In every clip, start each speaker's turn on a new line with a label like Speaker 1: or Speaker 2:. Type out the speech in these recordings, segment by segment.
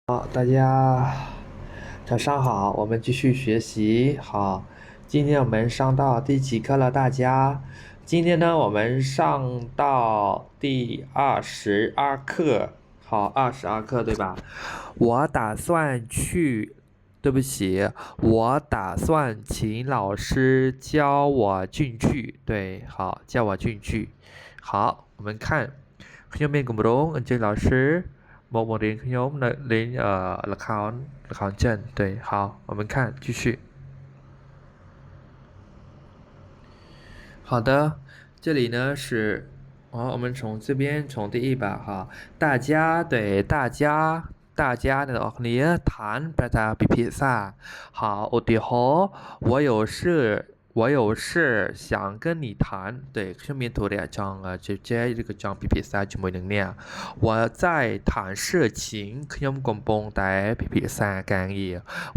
Speaker 1: 好，大家早上好，我们继续学习。好，今天我们上到第几课了？大家，今天呢，我们上到第22课。好，22课对吧？我打算去，对不起，我打算请老师教我进去。对，好，教我进去。好，我们看，ខ្ញុំមានគម្រោងអញ្ជើញ老师មករៀនខ្ញុំនៅលេងល្ខោនចិន对好我们看继续好的这里呢是我们从这边从第一把哈大家对大家的ออกเนี้ยฐานประธานพิพิธา好อุติโห我有事想跟你谈对ខ្ញុំមានធុរៈចង់ជជែកឬក៏ចង់ពិភាក្សាជាមួយនឹងអ្នក我在谈事情ខ្ញុំកំពុងតែពិភាក្សាការងារ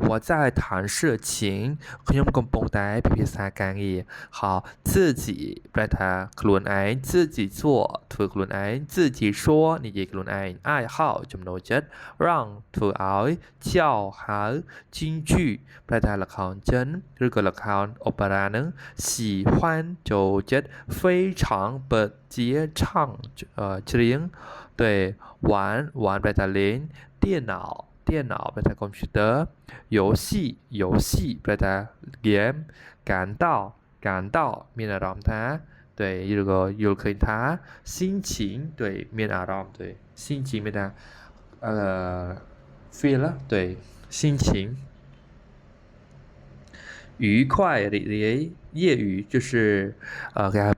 Speaker 1: 我在谈事情ខ្ញុំកំពុងតែពិភាក្សាការងារ好自己ប្រែថាខ្លួនឯង自己做ធ្វើខ្លួនឯង自己说និយាយខ្លួនឯង爱好ចំណូលចិត្ត让ធ្វើឲ្យ叫ហៅ京剧ប្រែថាល្ខោនចិនឬក៏ល្ខោនអូប៉េរ៉ានឹង喜欢ចូលចិត្ត非常不接唱ច្រៀង对玩ប្រែថាលេង电脑ប្រែថា computer 游戏ប្រែថា game 感到មានអារម្មណ៍ថា对ឬក៏យល់ឃើញថា心情对មានអារម្មណ៍对心情មានថាfeel 对心情愉快的业余就是给他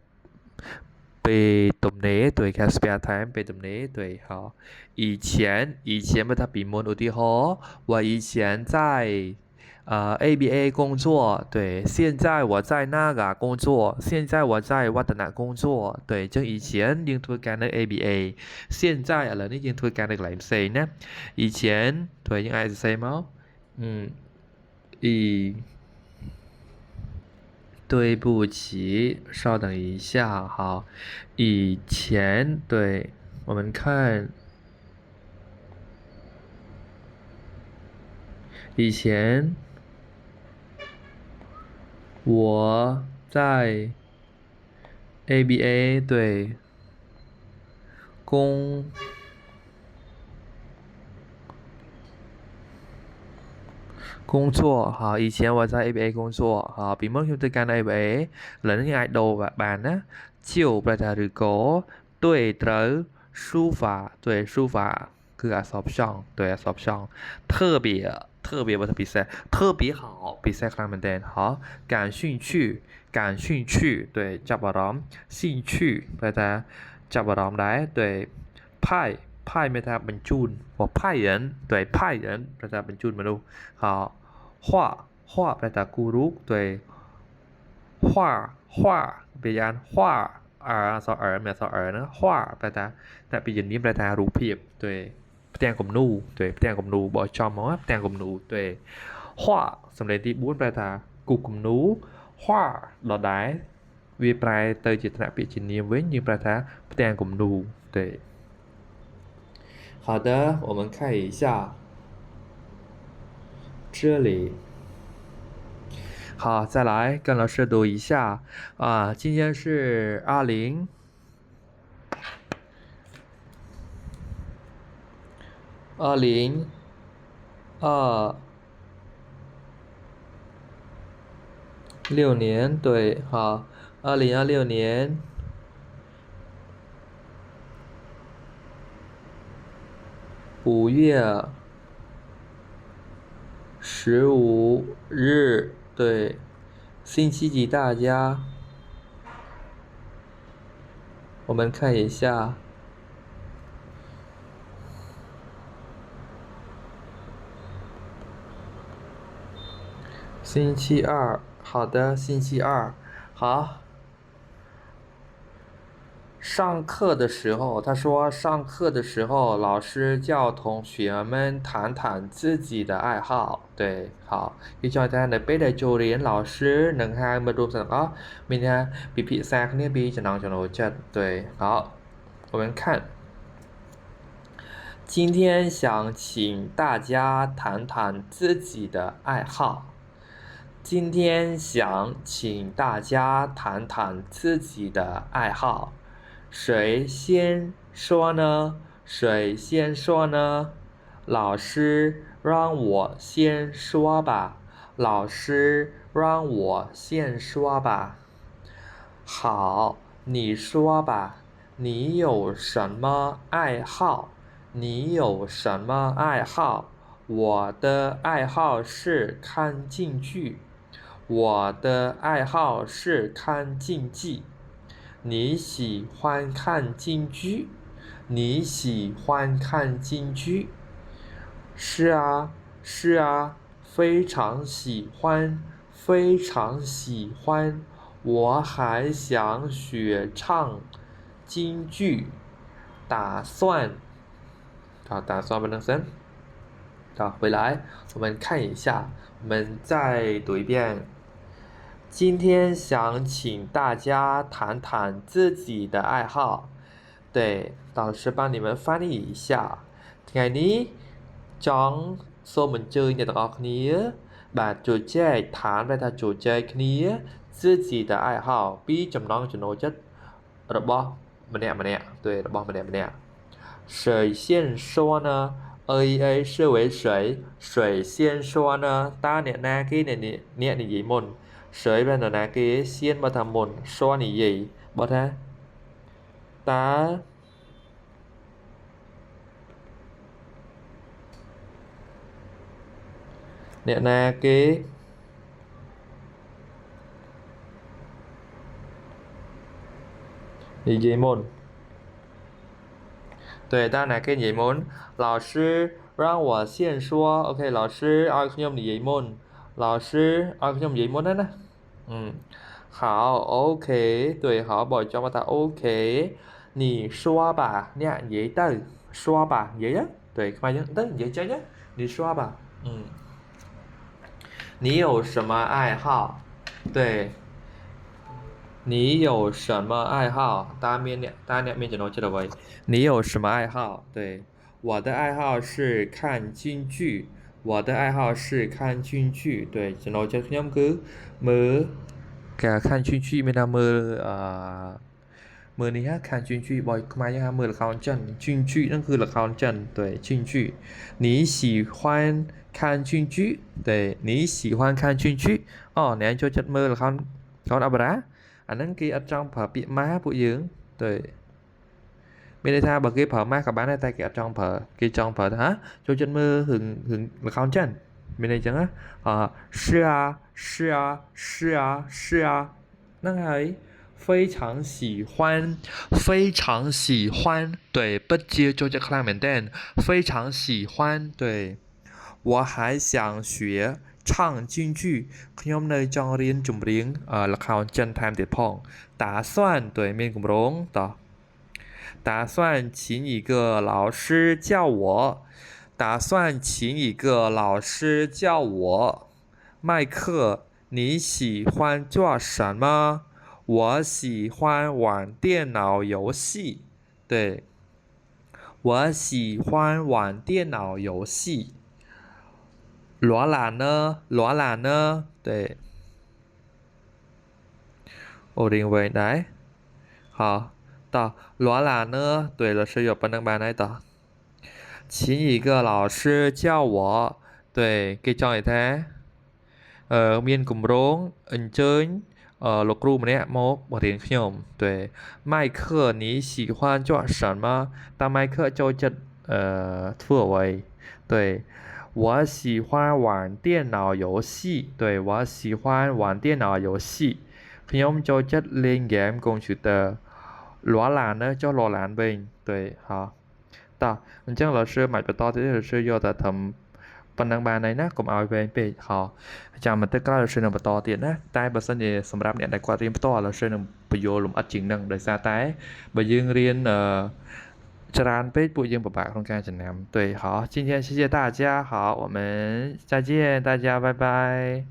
Speaker 1: 被动的对，给他 spare time 被动的对，好。以前嘛，他比摩努的好，我以前在ABA 工作，对，现在我在那个工作，现在我在วัฒนา工作，对，就以前ยังធ្វើការនៅ ABA 现在ឥឡូវនេះយើងធ្វើការនៅកន្លែងផ្សេងណា以前对យើងអាចសរសេរមក以对不起，稍等一下，好，以前对，我们看以前我在 ABA 对工作好以前我在 ABA 工作好ពីមុនខ្ញុំធ្វើការនៅ ABA ឥឡូវនេះអាចដូរបានណាជាវប្រែថាឬក៏对ត្រូវ书法对书法គឺអក្សរផ្ចង់对អក្សរផ្ចង់特别បើថាពិសេស特别好ពិសេសខ្លាំងមែនទែន好感兴趣对ចាប់អារម្មណ៍兴趣ប្រែថាចាប់អារម្មណ៍ដែរ对派មានថាបញ្ជូន派人对派人ប្រែថាបញ្ជូនមនុស្ស好画ប្រែថាគូររូប对画别យ៉ាង画អក្សរមានអក្សរណា画ប្រែថាតែពីជំនាញប្រែថារូបភាព对ផ្ទាំងគំនូ对ផ្ទាំងគំនូបោះចំមកផ្ទាំងគំនូ对画សំឡេងទី4ប្រែថាគូគំនូ画ដដែលវាប្រែទៅជាថ្នាក់ពាក្យជានាមវិញយើងប្រែថាផ្ទាំងគំនូ对好的我们看一下这里好，再来跟老师读一下今天是2026年，对，好，2026年5月15日，对，星期几？大家，我们看一下。星期二，好的，星期二，好。上课的时候，他说上课的时候，老师叫同学们谈谈自己的爱好。对，好，គឺចង់ថានៅពេលដែលចូលរៀន老师នឹងហៅមិត្តរួមទាំងអស់មានថាពិភាក្សាគ្នាពីចំណង់ចំណូលចិត្ត对好我们看今天想请大家谈谈自己的爱好。今天想请大家谈谈自己的爱好。谁先说呢？谁先说呢？老师让我先说吧。老师让我先说吧。好，你说吧。你有什么爱好？你有什么爱好？我的爱好是看京剧。我的爱好是看京剧。你喜欢看京剧？你喜欢看京剧？是啊，是啊，非常喜欢，非常喜欢。我还想学唱京剧，打算不能生。好，回来，我们看一下，我们再读一遍。今天想请大家谈谈自己的爱好。对，老师帮你们翻译一下。ថ្ងៃនេះចង់សូមអញ្ជើញអ្នកទាំងអស់គ្នាបាទជជែកឋានដែលថាជជែកគ្នា自己的爱好ពីចំណង់ចំណូលចិត្តរបស់ម្នាក់对របស់ម្នាក់谁先说呢A 是为谁先说呢តើអ្នកណាគេអ្នកនិយាយមុន谁បាននរណាគេសៀនបើថាមុន说និយាយបើថាតើអ្នកណាគេនិយាយមុន对តើណាគេនិយាយមុន老师让我先说 OK 老师ឲ្យខ្ញុំនិយាយមុន老师ឲ្យខ្ញុំនិយាយមុនណា好 OK 对好បើចង់ថា OK 你说吧អ្នកនិយាយទៅ说吧និយាយ对ខ្មែរយើងទៅនិយាយចេញ你说吧你有什么爱好对你有什么爱好ตาเนี่ยមានចំណូលចិត្តអ្វី你有什么爱好对我的爱好是看京剧我的爱好是看京剧对ចំណូលចិត្តខ្ញុំគឺមើលការ看京剧មានថាមើលមើលនេះហ่า看京剧បើខ្មែរយើងហ่าមើលល្ខោនចិន京剧ហ្នឹងគឺល្ខោនចិន对京剧你喜欢看京剧对你喜欢看京剧អូអ្នកចូលចិត្តមើលល្ខោនអប្សរាអាហ្នឹងគេអត់ចង់ប្រើពាក្យម៉ាពួកយើង对មានន័យថាបើគេប្រើម៉ាក៏បានដែរតែគេអត់ចង់ប្រើគេចង់ប្រើថាចូលចិត្តមើលរឿងល្ខោនចិនមានន័យអញ្ចឹង是啊是啊是啊是啊ហ្នឹងហើយ非常喜欢非常喜欢对不接ចូលចិត្តខ្លាំងមែនទែន非常喜欢对我还想学唱京剧ខ្ញុំនៅចង់រៀនចម្រៀងល្ខោនចិនថែមទៀតផង打算对មានគម្រោងត打算请一个老师教我打算请一个老师教我麦克你喜欢做什么我喜欢玩电脑游戏对我喜欢玩电脑游戏罗兰呢？罗兰呢？对，我认为来，好，到罗兰呢？对了，是有不能班来的，请一个老师教我，对，给教一台，មានគម្រោងអញ្ជើញលោកគ្រូម្នាក់មកបរៀនខ្ញុំ对麦克你喜欢做什么តើ麦克ចូលចិត្តធ្វើអ្វី对我喜欢玩电脑游戏对我喜欢玩电脑游戏ខ្ញុំចូលចិត្តលេងហ្គេមកុំព្យូទ័រលួឡានណាចុះលួឡានវិញ对好តោះអញ្ចឹង老师មិនបន្តទៀត老师យកតែត្រឹមប៉ុណ្ណឹងបានហើយណាកុំឲ្យវែងពេកហោចាំបន្តិចក្រោយ老师នឹងបន្តទៀតណាតែបើសិនជាសម្រាប់អ្នកដែលគាត់រៀនផ្ទាល់老师នឹងបញ្យល់លម្អិតជាងនឹងដោយសារតែបើយើងរៀនច្រើនពេកពួកយើងពិបាកក្នុងការចំណាំ对好今天谢谢大家好我们再见大家拜拜